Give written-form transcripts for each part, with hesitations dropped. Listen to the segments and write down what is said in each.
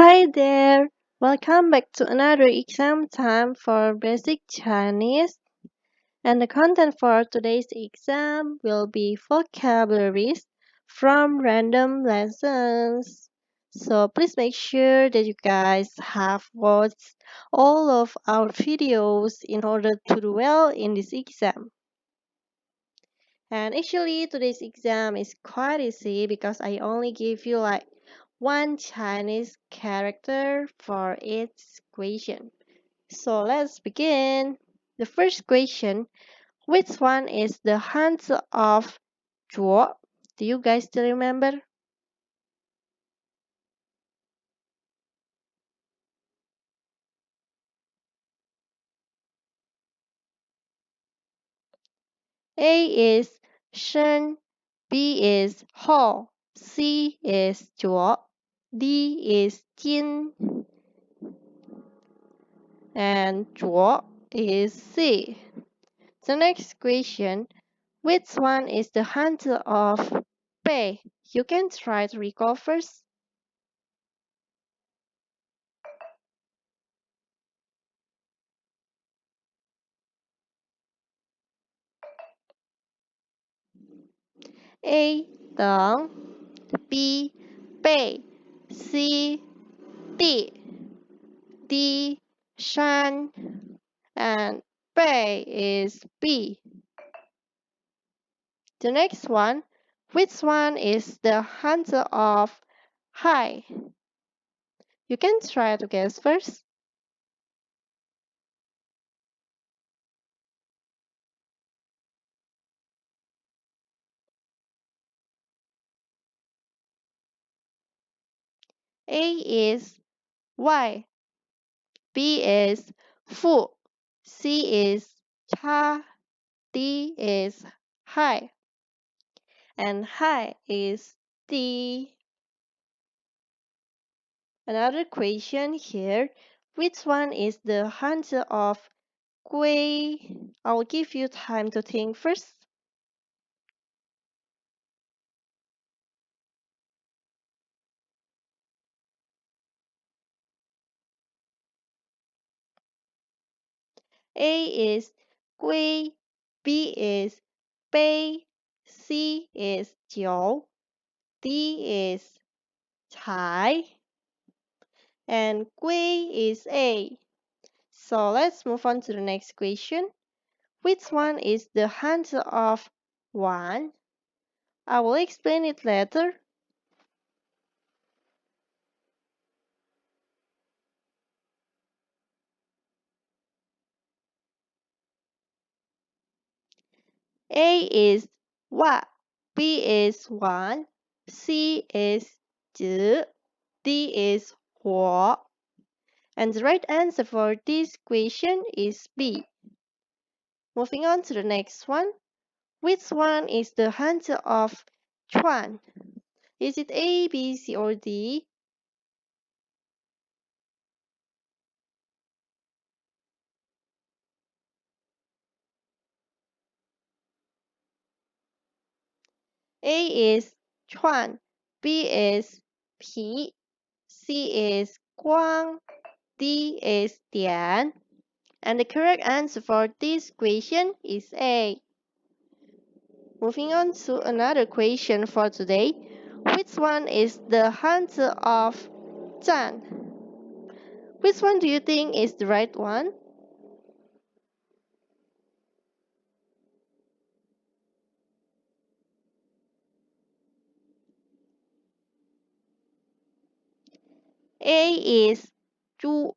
Hi there! Welcome back to another exam time for Basic Chinese. And the content for today's exam will be vocabularies from random lessons. So please make sure that you guys have watched all of our videos in order to do well in this exam. And actually today's exam is quite easy because I only give you like one Chinese character for each question. So let's begin. The first question, which one is the answer of Zhuo? Do you guys still remember? A is Shen, B is Hao, C is Zhuo, D is Jin, and Zhuo is C. The next question, which one is the answer of Bei? You can try to recall first. A 等 B 背 C 地 D 山 and 背 is B. The next one, which one is the answer of high? You can try to guess first. A is Y, B is 负 C is 差 D is high and high is D. Another question here, which one is the answer of Gui? I will give you time to think first. A is Gui, B is Bei, C is Jiu, D is Cai, and Gui is A. So let's move on to the next question. Which one is the answer of 1? I will explain it later. A is 哇, B is 完, C is 直, D is 火. And the right answer for this question is B. Moving on to the next one. Which one is the answer of 串? Is it A, B, C, or D? A is 串, B is 皮, C is 光, D is 点. And the correct answer for this question is A. Moving on to another question for today. Which one is the answer of 站? Which one do you think is the right one? A is 猪,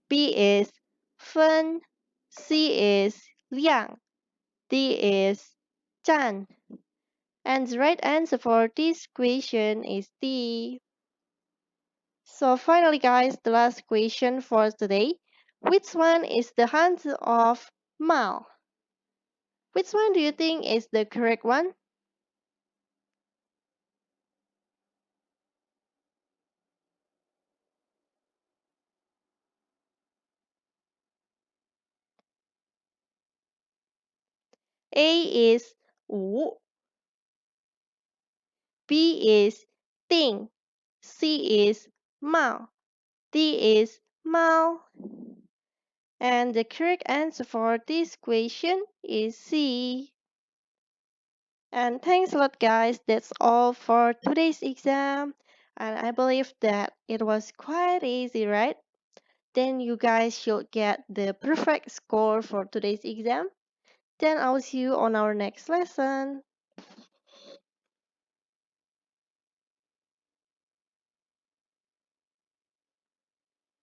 B is 分, C is 亮, D is 站. And the right answer for this question is D. So finally guys, the last question for today. Which one is the answer of 貌? Which one do you think is the correct one? A is 五, B is 定, C is 貌, D is Mao. And the correct answer for this question is C. And thanks a lot, guys. That's all for today's exam. And I believe that it was quite easy, right? Then you guys should get the perfect score for today's exam. Then I'll see you on our next lesson.